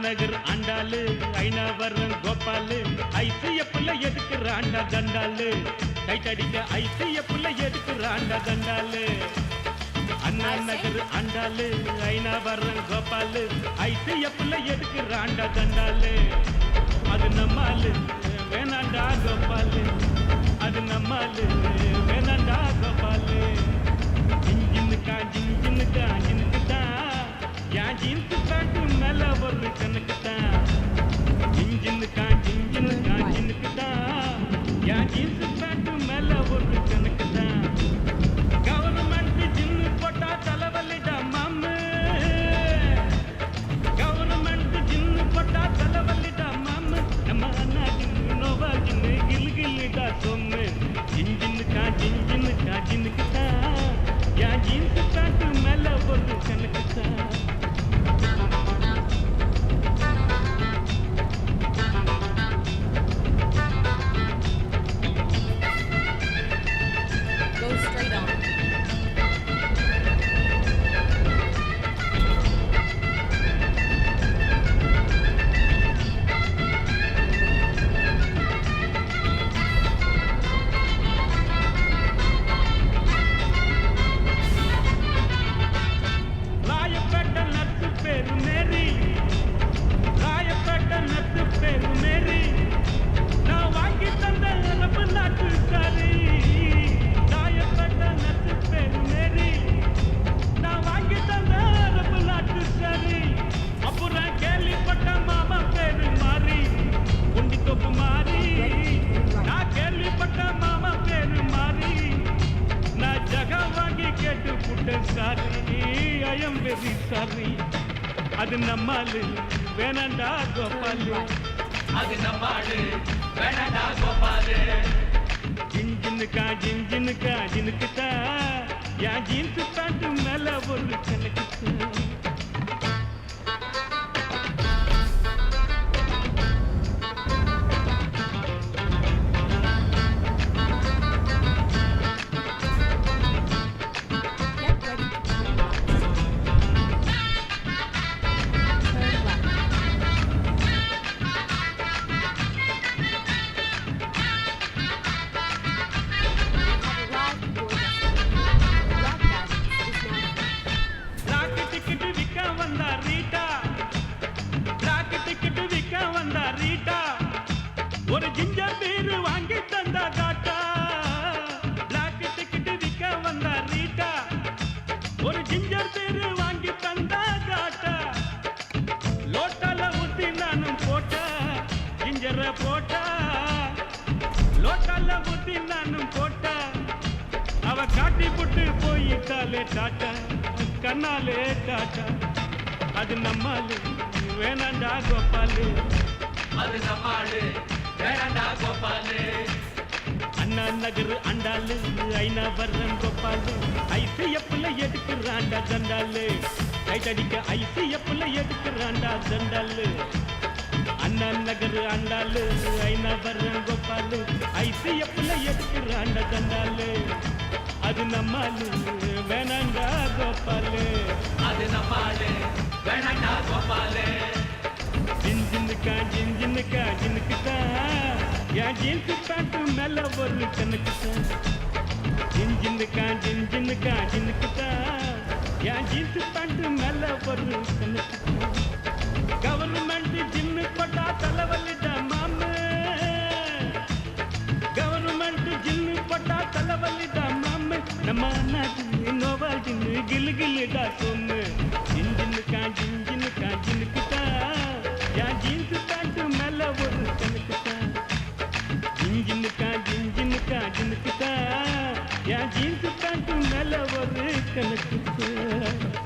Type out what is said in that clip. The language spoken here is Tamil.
நகர் ஆண்டாளு ஐநாவரம் கோபாலு ஐசிய புள்ள எதுக்குறாண்டா தண்டாளு கைத்தடிக்க ஐசிய புள்ள எதுக்குறாண்டா தண்டாளு அண்ணா நகர் ஆண்டாளு ஐநாவரம் கோபாலு ஐசிய புள்ள எதுக்குறாண்டா தண்டாளு அது நம்மாலு வேணாண்டா கோபாலு அது நம்மாலு வேணாண்டா கோபாலு ஜின்ஜின்னுக்கா ஜின்ஜின்னுக்கா ஜின்னுக்குதான் என் ஜீன்ஸ் பேண்ட் மேல ஒரு கணக்குதான் ஜின்ஜின்னுக்கா ஜின்ஜின்னுக்கா ஜின்னுக்குதான் என் ஜீன்ஸ் பேண்ட் மேல ஒரு கணக்குதான் கவர்மெண்ட் ஜின்னு போட்டா தலைவலிடா மாமு கவர்மெண்ட் ஜின்னு போட்டா தலைவலிடா மாமு நம்ம அண்ணா ஜின்னு நோவா ஜின்னு கில்கில்லிடா சொம்மு ஜின்ஜின்னுக்கா ஜின்ஜின்னுக்கா ஜின்னுக்குதான் என் ஜீன்ஸ் பேண்ட் மேல ஒரு கணக்குதான் அது நம்மாலு வேணாண்டா கோபாலு அது நம்மாலு வேணாண்டா கோபாலு ஜின்ஜின்னுக்கா ஜின்ஜின்னுக்கா ஜின்னுக்குதா என் ஜீன்ஸ் பேண்ட் மேல ஒரு கணக்குதா ஒரு ஜிஞ்சர் பீர் வாங்கி தந்தா காட்டா பிளாக் டிக்கெட் விற்க வந்தா ரீட்டா ஒரு ஜிஞ்சர் பீர் வாங்கி தந்தா காட்டா லோட்டால ஊத்தி நானும் போட்டா ஜிஞ்சரை போட்டா லோட்டால ஊத்தி நானும் போட்டா அவ காட்டி புட்டு போயிட்டாலே டாட்டா கண்ணாலே டாட்டா அது நம்மாலு வேணாண்டா கோபாலு அது நம்மாலு வேணாண்டா கோபாலு அண்ணா நகர் ஆண்டாளு ஐநாவரம் கோபாலு ஐசிய புள்ள எதுக்குறாண்டா தண்டாளு கைத்தடிக்க ஐசிய புள்ள எதுக்குறாண்டா தண்டாளு அண்ணா நகர் ஆண்டாளு ஐநாவரம் கோபாலு ஐசிய புள்ள எதுக்குறாண்டா தண்டாளு அது நம்மாலு வேணாண்டா கோபாலு அது நம்மாலு வேணாண்டா கோபாலு ஜின்ஜின்னுக்கா ஜின்ஜின்னுக்கா ஜின்னுக்குதான் என் ஜீன்ஸ் பேண்ட் மேல ஒரு கணக்குதான் ஜின்ஜின்னுக்கா ஜின்ஜின்னுக்கா ஜின்னுக்குதான் என் ஜீன்ஸ் பேண்ட் மேல ஒரு கணக்குதான் கவர்மெண்ட் ஜின்னு போட்டா தலைவலிடா மாமு கவர்மெண்ட் ஜின்னு போட்டா தலைவலிடா மாமு நம்ம அண்ணா ஜின்னு நோவா ஜின்னு கில்கில்லிடா சொம்மு ஜின்ஜின்னுக்கா ஜின்ஜின்னுக்கா ஜின்னுக்குதான் என் ஜீன்ஸ் பேண்ட் மேல ஒரு கணக்குதான் ஜின்ஜின்னுக்கா ஜின்ஜின்னுக்கா ஜின்னுக்குதான் என் ஜீன்ஸ் பேண்ட் மேல ஒரு கணக்குதான்